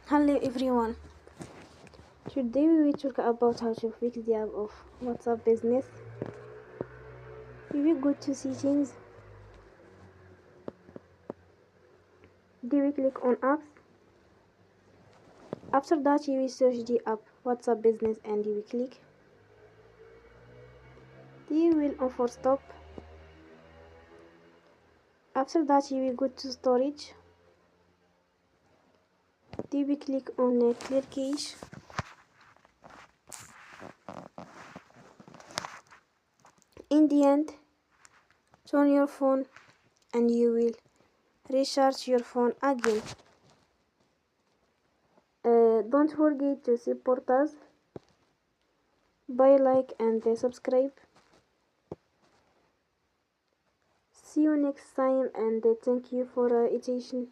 Hello everyone. Today we will talk about how to fix the app of WhatsApp business. We will go to settings. Then we click on apps. After that you will search the app WhatsApp business and you will click. Then you will on for stop. After that you will go to storage. Then we click on clear cache. In the end, turn your phone and you will recharge your phone again. Don't forget to support us by like and subscribe. See you next time and thank you for attention.